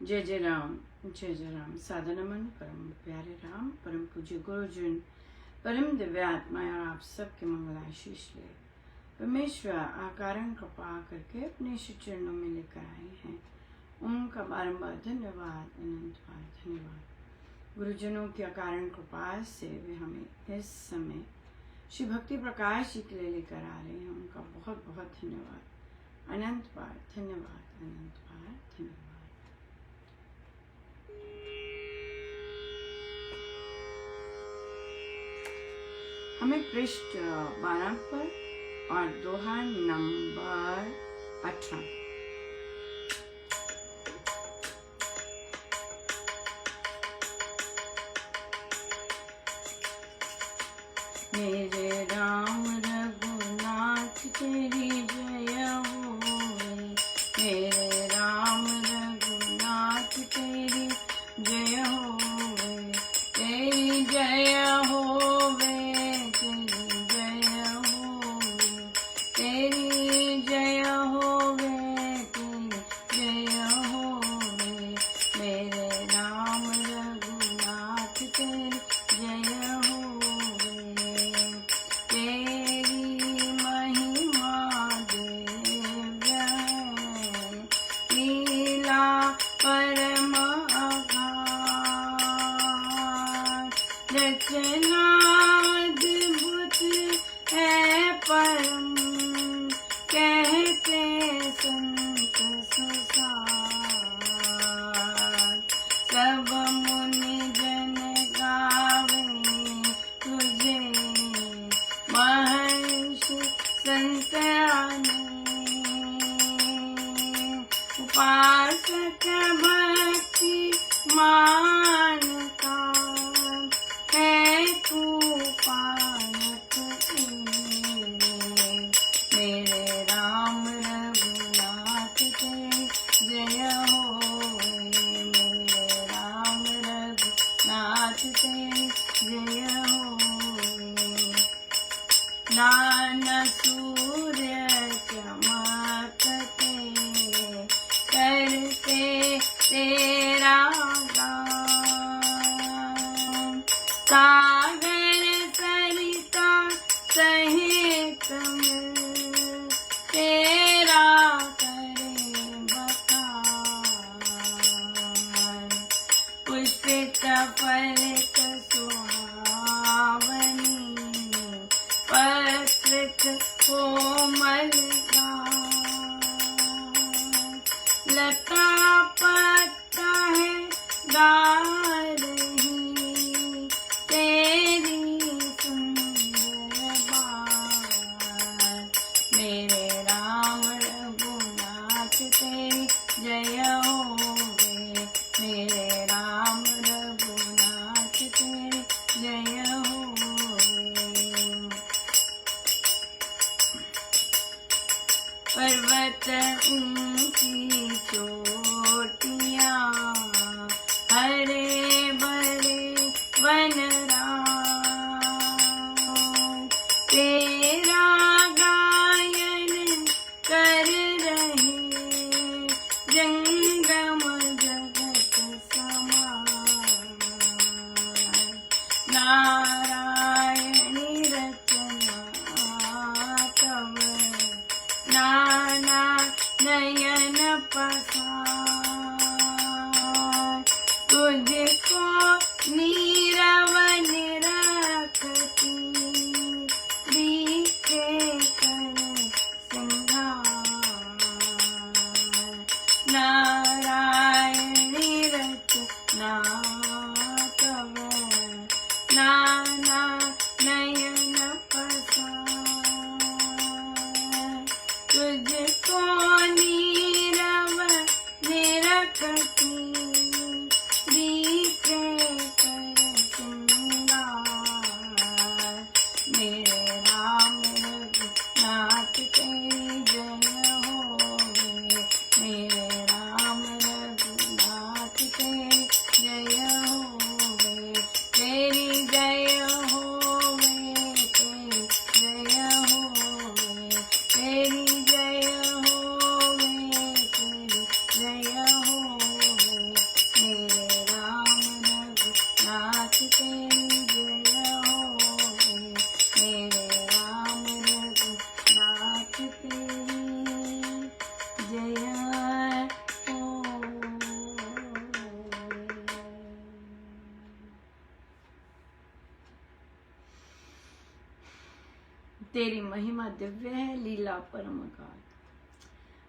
जय जय राम, जय जय राम। सादर नमन परम प्यारे राम, परम पूज्य गुरुजन, परम दिव्य आत्माएं और आप सबके मंगल आशीष ले परमेश्वर आकारण कृपा करके अपने चरणों में लेकर आए हैं। उनका बारंबार धन्यवाद, अनंत बार धन्यवाद। गुरुजनों की अकारण कृपा से वे हमें इस समय श्री भक्ति प्रकाश जी के लिए लेकर आ रहे हैं। उनका बहुत बहुत धन्यवाद, अनंत बार धन्यवाद, अनंत बार धन्यवाद। हमें पृष्ठ 12 पर और दोहा नंबर 18। मेरे राम रघुनाथ तेरी जय होवे, मेरे राम रघुनाथ तेरी जय होवे, तेरी जय होवे, तेरी जय होवे, तेरी जय होवे, तेरी जय होवे, मेरे राम रघुनाथ तेरी जय होवे, तेरी महिमा दिव्य है, लीला परम अगाध, रचना अद्भुत है परम, कहते संत सुसार, सब मुनि जन गावे तुझे, महर्षि संत आने, उपासक भक्ति मानता है तू पालक मेरे राम रघुनाथ तेरी जय होवे, मेरे राम रघुनाथ तेरी जय होवे, नाना सूर्य चमकते करते तेरा गान, सागर सरिता सहित मिल तेरा करे बखान, पुष्पित फलित सुहावनी, पत्रित कोमल गान, लता पत्ता है डाल ही तेरी सुंदर बात, मेरे राम रघुनाथ तेरी जय होवे, मेरे राम रघुनाथ तेरी जय होवे, पर्वत ऊंची चोटियां, हरे भरे वन राम, तेरा गायन कर रहे जंगम जगत समान, नारायणी रचना तव, नाना नयन पसार, तुझको नीरव निरखती दिखे कर सिंगार, नारायणी रचना तव, नाना नयन पसार, तुझको नीरव निरखती दिखे कर सिंगार, मेरे राम रघुनाथ तेरी जय होवे, मेरे राम रघुनाथ तेरी जय होवे, तेरी जय होवे, तेरी जय होवे, तेरी जय होवे, तेरी जय होवे, तेरी महिमा दिव्य है, लीला परम अगाध,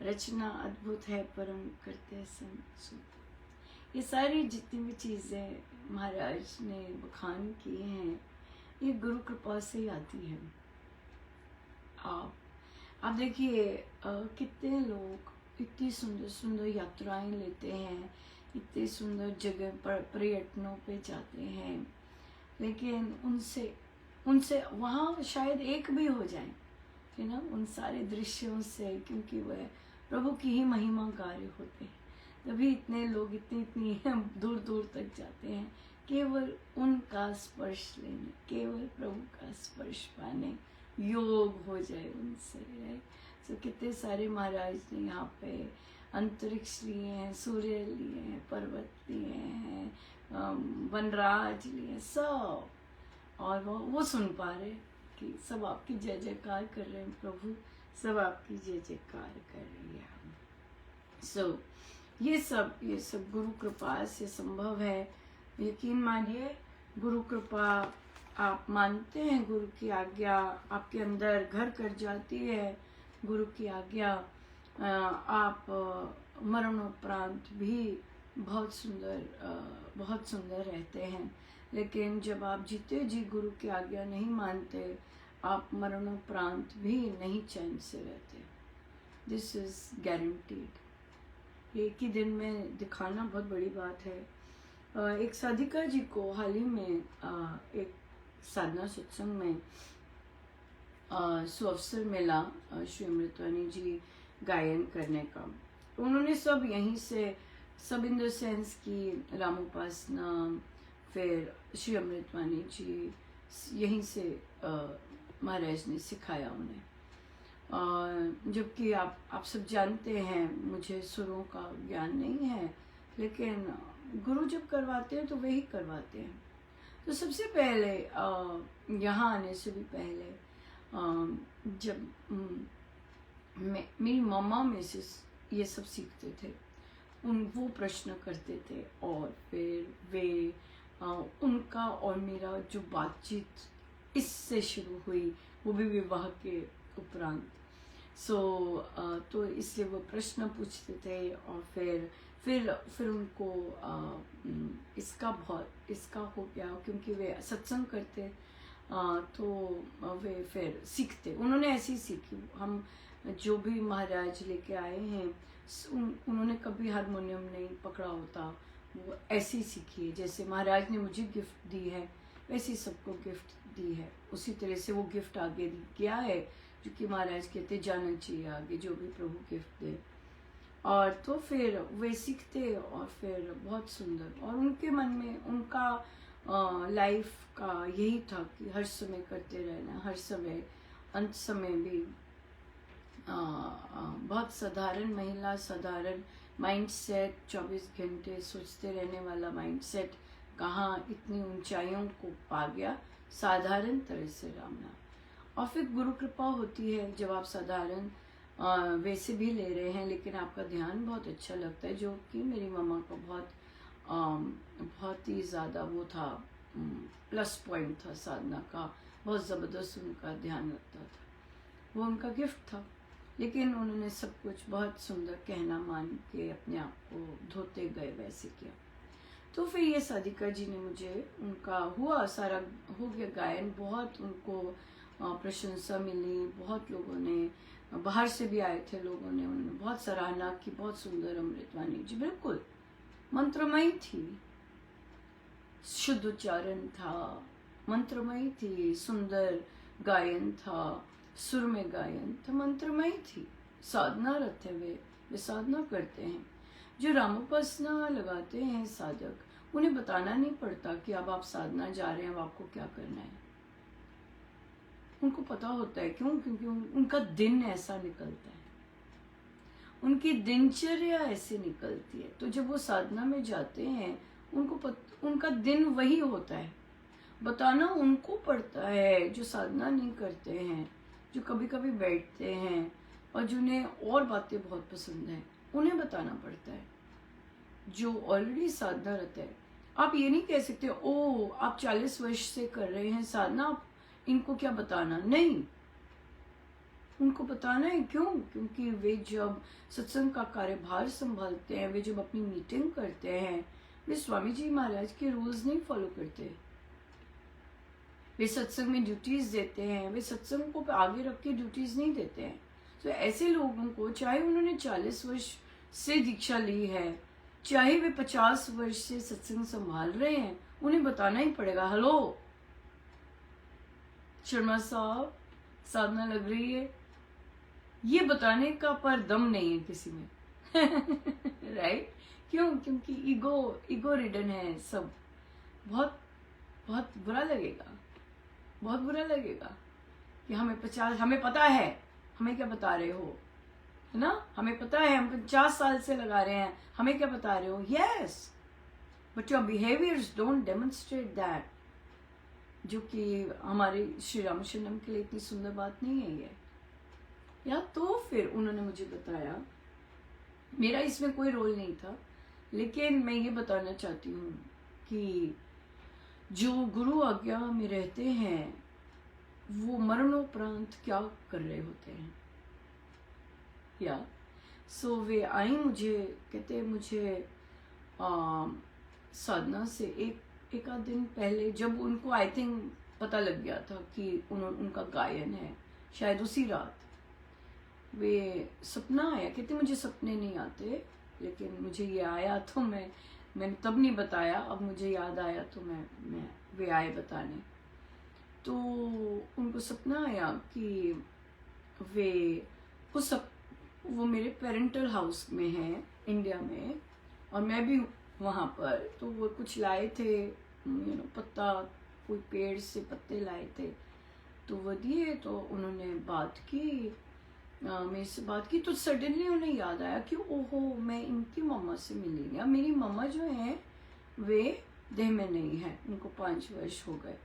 रचना अद्भुत है, परम करते संत। ये सारी जितनी भी चीजें महाराज ने बखान की हैं, ये गुरु कृपा से ही आती है। आप देखिए कितने लोग इतनी सुंदर सुंदर यात्राएं लेते हैं, इतने सुंदर जगह पर पर्यटनों पे जाते हैं, लेकिन उनसे वहाँ शायद एक भी हो जाए, है ना, उन सारे दृश्यों से, क्योंकि वह प्रभु की ही महिमा कार्य होते हैं। तभी इतने लोग इतनी दूर दूर तक जाते हैं, केवल उनका स्पर्श लेने, केवल प्रभु का स्पर्श पाने, योग हो जाए उनसे, राइट। तो कितने सारे महाराज ने यहाँ पे अंतरिक्ष लिए हैं, सूर्य लिए हैं, पर्वत लिए हैं, वनराज लिए, सब, और वो सुन पा रहे कि सब आपकी जय जयकार कर रहे हैं, प्रभु सब आपकी जय जयकार कर रही है। सो ये सब गुरु कृपा से संभव है। यकीन मानिए, गुरु कृपा आप मानते हैं, गुरु की आज्ञा आपके अंदर घर कर जाती है, गुरु की आज्ञा आप मरणोपरांत भी बहुत सुंदर रहते हैं। लेकिन जब आप जीते जी गुरु की आज्ञा नहीं मानते, आप मरणोपरांत भी नहीं चैन से रहते। This is guaranteed. एक ही दिन में दिखाना बहुत बड़ी बात है। एक साधिका जी को हाल ही में एक साधना सत्संग में सुअवसर मिला श्री अमृतवाणी जी गायन करने का। उन्होंने सब यहीं से, सब इन द सेंस की रामोपासना, फिर श्री अमृतवाणी जी, यहीं से महाराज ने सिखाया उन्हें। जबकि आप सब जानते हैं, मुझे सुरों का ज्ञान नहीं है, लेकिन गुरु जब करवाते हैं तो वही करवाते हैं। तो सबसे पहले यहाँ आने से भी पहले जब मेरी मम्मा में से ये सब सीखते थे, वो प्रश्न करते थे, और फिर वे उनका और मेरा जो बातचीत इससे शुरू हुई, वो भी विवाह के उपरांत। तो इसलिए वो प्रश्न पूछते थे, और फिर उनको इसका हो गया, क्योंकि वे सत्संग करते, तो वे फिर सीखते। उन्होंने ऐसे ही सीखी। हम जो भी महाराज लेके आए हैं, उन्होंने कभी हारमोनियम नहीं पकड़ा होता, वो ऐसे ही सीखी है। जैसे महाराज ने मुझे गिफ्ट दी है, वैसे ही सबको गिफ्ट दी है, उसी तरह से वो गिफ्ट आगे किया है, जो कि महाराज कहते जाना चाहिए आगे, जो भी प्रभु गिफ्ट दे। और तो फिर वे सीखते, और फिर बहुत सुंदर, और उनके मन में उनका लाइफ का यही था कि हर समय करते रहना, हर समय, अंत समय भी। बहुत साधारण महिला, साधारण माइंडसेट, 24 घंटे सोचते रहने वाला माइंडसेट कहाँ इतनी ऊंचाइयों को पा गया साधारण तरह से रामनाम। और फिर गुरु कृपा होती है, जब आप साधारण वैसे भी ले रहे हैं, लेकिन आपका ध्यान बहुत अच्छा लगता है, जो कि मेरी मम्मा का बहुत ही ज़्यादा वो था, प्लस पॉइंट था साधना का। बहुत ज़बरदस्त उनका ध्यान लगता था, वो उनका गिफ्ट था। लेकिन उन्होंने सब कुछ बहुत सुंदर कहना मान के अपने आप को धोते गए, वैसे किया। तो फिर ये साधिका जी ने मुझे, उनका हुआ सारा, हो गया गायन, बहुत उनको प्रशंसा मिली, बहुत लोगों ने, बाहर से भी आए थे लोगों ने, उन्होंने बहुत सराहना की, बहुत सुंदर अमृतवाणी जी, बिल्कुल मंत्रमयी थी, शुद्ध उच्चारण था, मंत्रमयी थी, सुंदर गायन था, सुर में गायन था, मंत्रमयी थी। साधना रत है वे साधना करते हैं। जो रामोपासना लगाते हैं साधक, उन्हें बताना नहीं पड़ता कि अब आप साधना जा रहे हैं, अब आपको क्या करना है। उनको पता होता है। क्यों? क्योंकि उनका दिन ऐसा निकलता है, उनकी दिनचर्या ऐसे निकलती है। तो जब वो साधना में जाते हैं, उनका दिन वही होता है। बताना उनको पड़ता है जो साधना नहीं करते हैं, जो कभी कभी बैठते हैं और जिन्हें और बातें बहुत पसंद हैं, उन्हें बताना पड़ता है। जो ऑलरेडी साधना रहता है, आप ये नहीं कह सकते ओ आप 40 वर्ष से कर रहे हैं साधना, आप इनको क्या बताना। नहीं, उनको बताना है। क्यों? क्योंकि वे जब सत्संग का कार्यभार संभालते हैं, वे जब अपनी मीटिंग करते हैं, वे स्वामी जी महाराज के रूल्स नहीं फॉलो करते। वे सत्संग में ड्यूटीज देते हैं, वे सत्संग को आगे रख के ड्यूटीज नहीं देते हैं। तो ऐसे लोगों को, चाहे उन्होंने 40 वर्ष से दीक्षा ली है, चाहे वे 50 वर्ष से सत्संग संभाल रहे हैं, उन्हें बताना ही पड़ेगा। हेलो शर्मा साहब, साधना लग रही है, ये बताने का पर दम नहीं है किसी में। राइट? क्यों? क्योंकि ईगो रिडन है सब। बहुत बहुत बुरा लगेगा, बहुत बुरा लगेगा कि हमें पता है, हमें क्या बता रहे हो, है ना? हमें पता है, हम 50 साल से लगा रहे हैं, हमें क्या बता रहे हो? Yes, but your behaviours don't demonstrate that. जो कि हमारे श्री रामचंद्रम के लिए इतनी सुंदर बात नहीं है ये। या तो फिर उन्होंने मुझे बताया, मेरा इसमें कोई रोल नहीं था, लेकिन मैं ये बताना चाहती हूँ कि जो गुरु आज्ञा में रहते हैं वो मरणोपरांत क्या कर रहे होते हैं। या सो वे आई, मुझे कहते, मुझे साधना से एक आध दिन पहले, जब उनको आई थिंक पता लग गया था कि उनका गायन है, शायद उसी रात वे सपना आया। कहते मुझे सपने नहीं आते, लेकिन मुझे ये आया तो मैंने तब नहीं बताया, अब मुझे याद आया तो मैं वे आए बताने। तो उनको सपना आया कि वो मेरे पेरेंटल हाउस में है इंडिया में, और मैं भी वहाँ पर। तो वो कुछ लाए थे, पत्ता, कोई पेड़ से पत्ते लाए थे, तो वो दिए। तो उन्होंने बात की, मेरे से बात की, तो सडनली उन्हें याद आया कि ओहो, मैं इनकी मम्मा से मिली। या मेरी मम्मा जो है वे देह में नहीं है, उनको 5 वर्ष हो गए।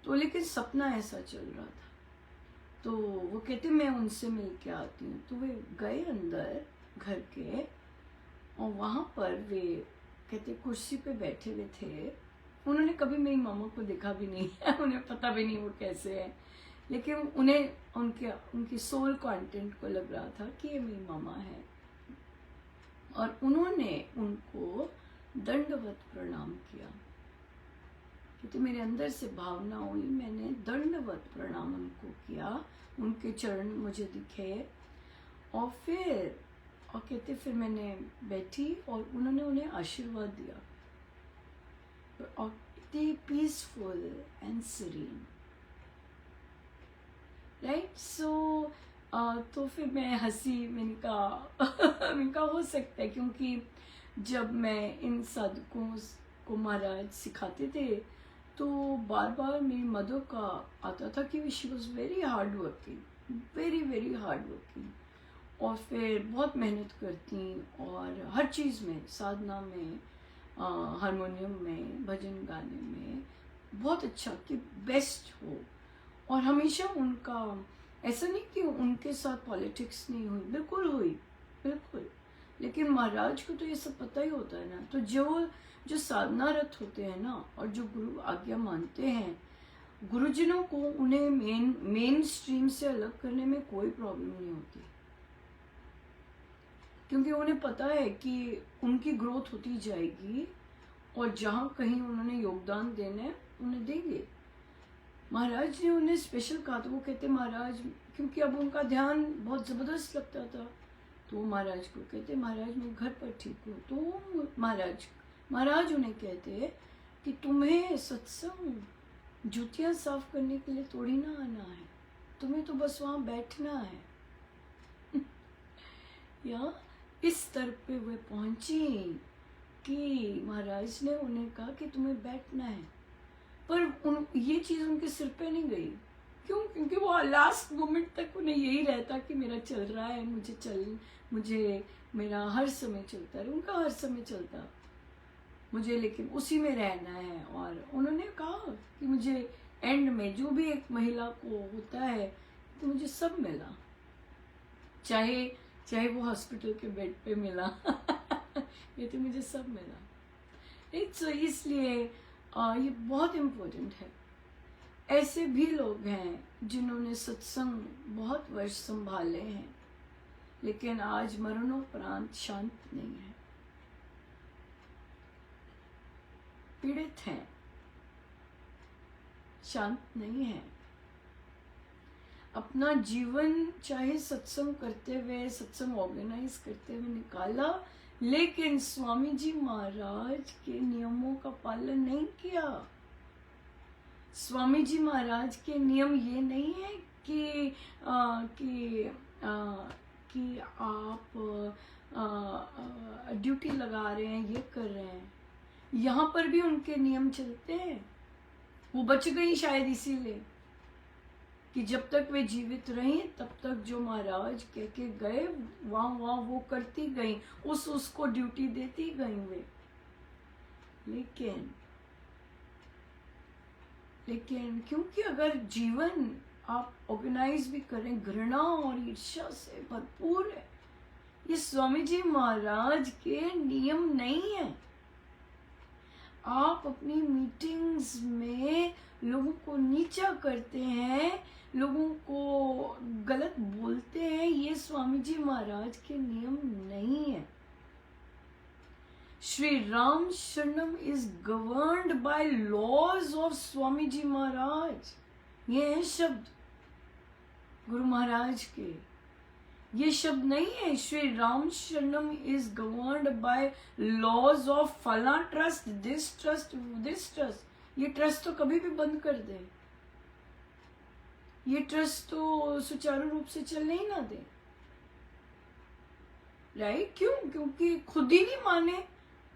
तो लेकिन सपना ऐसा चल रहा था। तो वो कहते मैं उनसे मिल के आती हूँ। तो वे गए अंदर घर के, और वहाँ पर वे कहते कुर्सी पे बैठे हुए थे। उन्होंने कभी मेरी मम्मा को देखा भी नहीं है, उन्हें पता भी नहीं वो कैसे है, लेकिन उन्हें उनकी सोल कंटेंट को लग रहा था कि ये मेरी मामा है। और उन्होंने उनको दंडवत प्रणाम किया। क्योंकि मेरे अंदर से भावना हुई, मैंने दंडवत प्रणाम उनको किया, उनके चरण मुझे दिखे। और कहते फिर मैंने बैठी और उन्होंने उन्हें आशीर्वाद दिया, और इतनी पीसफुल एंड सीरीन। राइट? सो तो फिर मैं हंसी, मैंने कहा हो सकता है, क्योंकि जब मैं इन साधकों को महाराज सिखाते थे तो बार बार मेरी मदर का आता था कि she was very hard working, very very hard working, और फिर बहुत मेहनत करती, और हर चीज़ में, साधना में, हारमोनियम में, भजन गाने में बहुत अच्छा, कि बेस्ट हो। और हमेशा उनका ऐसा नहीं कि उनके साथ पॉलिटिक्स नहीं हुई, बिल्कुल हुई, बिल्कुल। लेकिन महाराज को तो ये सब पता ही होता है ना। तो जो साधनारत होते हैं ना, और जो गुरु आज्ञा मानते हैं, गुरुजनों को उन्हें मेन स्ट्रीम से अलग करने में कोई प्रॉब्लम नहीं होती, क्योंकि उन्हें पता है कि उनकी ग्रोथ होती जाएगी, और जहाँ कहीं उन्होंने योगदान देना है उन्हें देंगे। महाराज ने उन्हें स्पेशल कहा, तो वो कहते महाराज, क्योंकि अब उनका ध्यान बहुत ज़बरदस्त लगता था, तो वो महाराज को कहते महाराज मैं घर पर ठीक हूँ। तो महाराज उन्हें कहते कि तुम्हें सत्संग जूतियाँ साफ करने के लिए थोड़ी ना आना है, तुम्हें तो बस वहाँ बैठना है। या इस स्तर पे वे पहुंची कि महाराज ने उन्हें कहा कि तुम्हें बैठना है। पर ये चीज़ उनके सिर पे नहीं गई। क्यों? क्योंकि वो लास्ट मोमेंट तक उन्हें यही रहता कि मेरा चल रहा है, मुझे मेरा हर समय चलता है, उनका हर समय चलता, मुझे लेकिन उसी में रहना है। और उन्होंने कहा कि मुझे एंड में जो भी एक महिला को होता है, तो मुझे सब मिला, चाहे वो हॉस्पिटल के बेड पे मिला। ये तो मुझे सब मिला। तो इसलिए ये बहुत इम्पोर्टेंट है। ऐसे भी लोग हैं जिन्होंने सत्संग बहुत वर्ष संभाले हैं, लेकिन आज मरणोपरांत शांत नहीं है, पीड़ित हैं, शांत नहीं है। अपना जीवन चाहे सत्संग करते हुए, सत्संग ऑर्गेनाइज करते हुए निकाला, लेकिन स्वामी जी महाराज के नियमों का पालन नहीं किया। स्वामी जी महाराज के नियम ये नहीं है कि कि आप ड्यूटी लगा रहे हैं, ये कर रहे हैं। यहाँ पर भी उनके नियम चलते हैं। वो बच गई शायद इसीलिए कि जब तक वे जीवित रही तब तक जो महाराज कह के गए वहां वो करती गई, उसको ड्यूटी देती गई वे। लेकिन क्योंकि अगर जीवन आप ऑर्गेनाइज भी करें, घृणा और ईर्ष्या से भरपूर है, ये स्वामी जी महाराज के नियम नहीं है। आप अपनी मीटिंग्स में लोगों को नीचा करते हैं, लोगों को गलत बोलते हैं, ये स्वामी जी महाराज के नियम नहीं है। Shri Ram Sharanam is governed by laws of Swami ji Maharaj. ये है शब्द गुरु महाराज के, ये शब्द नहीं है। Shri Ram Sharanam is governed by laws of फला trust, this trust, this trust. ये ट्रस्ट तो कभी भी बंद कर दे, ये ट्रस्ट तो सुचारू रूप से चलने ही ना दे, राइट? क्यों? क्योंकि खुद ही नहीं माने,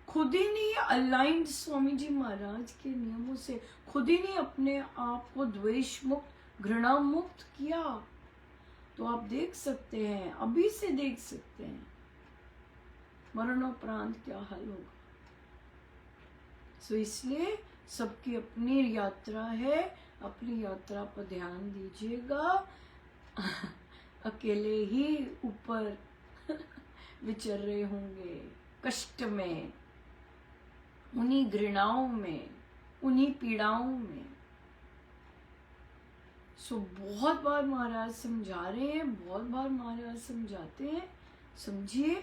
खुद ही नहीं अलाइंड स्वामी जी महाराज के नियमों से, खुद ही नहीं अपने आप को द्वेष मुक्त, घृणा मुक्त किया। तो आप देख सकते हैं, अभी से देख सकते हैं मरणोपरांत क्या हाल होगा। सो इसलिए सबकी अपनी यात्रा है, अपनी यात्रा पर ध्यान दीजिएगा। अकेले ही ऊपर विचर रहे होंगे, कष्ट में, उन्हीं घृणाओं में, उन्हीं पीड़ाओं में। सो बहुत बार महाराज समझा रहे हैं, बहुत बार महाराज समझाते हैं, समझिए।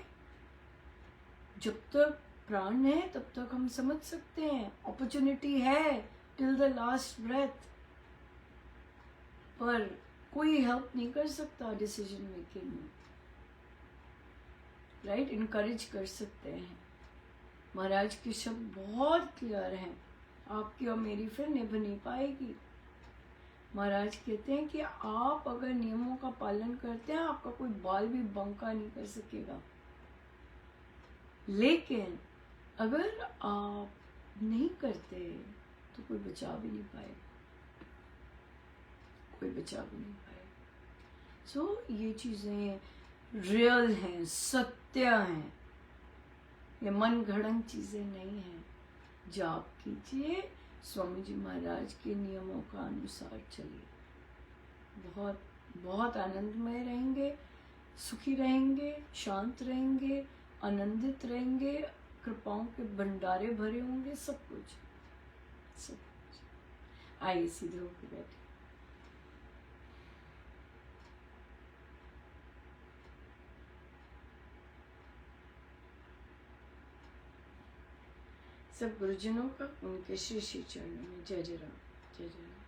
जब तक प्राण है तब तक हम समझ सकते हैं, अपॉर्चुनिटी है टिल द लास्ट ब्रेथ, पर कोई हेल्प नहीं कर सकता डिसीजन मेकिंग में, राइट? इनकरेज कर सकते हैं। महाराज के शब्द बहुत क्लियर हैं, आपकी और मेरी फिर निभ नहीं पाएगी। महाराज कहते हैं कि आप अगर नियमों का पालन करते हैं, आपका कोई बाल भी बंका नहीं कर सकेगा, लेकिन अगर आप नहीं करते तो कोई बचा भी नहीं पाएगा, कोई बचा भी नहीं पाएगा। सो ये चीजें रियल हैं, सत्य हैं, ये मन घड़ंत चीजें नहीं हैं। जाप कीजिए, स्वामी जी महाराज के नियमों का अनुसार चलिए, बहुत बहुत आनंदमय रहेंगे, सुखी रहेंगे, शांत रहेंगे, आनंदित रहेंगे, कृपाओं के भंडारे भरे होंगे, सब कुछ, सब कुछ। आइए सीधे होकर बैठे। सब गुरुजनों का उनके श्री श्री चरणों में जय जय राम, जय जय राम।